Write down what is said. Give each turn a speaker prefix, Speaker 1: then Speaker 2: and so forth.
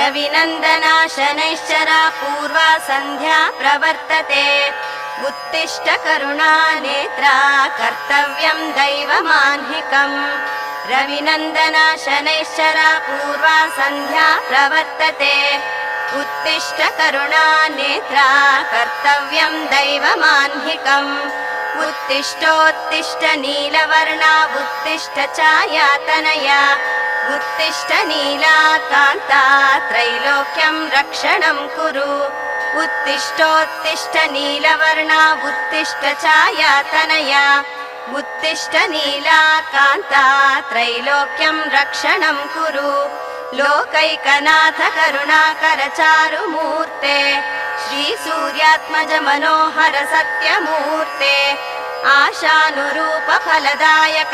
Speaker 1: रविनन्दना शनैश्चरा पूर्वा सन्ध्या प्रवर्तते उत्तिष्ठ करुणानेत्रा कर्तव्यं दैवमाह्निकम् रविनन्दना शनैश्चरा पूर्वा सन्ध्या प्रवर्तते उत्तिष्ठ करुणानेत्रा कर्तव्यं दैवमाह्निकम् उत्तिष्ठोत्तिष्ठ नीलवर्णा उत्तिष्ठ छायातनया उत्तिष्ठ नीलाकान्ता त्रैलोक्यं रक्षणं कुरु उत्तिष्ठोत्तिष्ठ नीलवर्णा उत्तिष्ठ छायातनया उत्तिष्ठ नीलाकान्ता त्रैलोक्यं रक्षणं कुरु लोकैकनाथ करुणाकर चारुमूर्ते श्री सूर्यात्मज मनोहर सत्यमूर्ते आशानुरूप फलदायक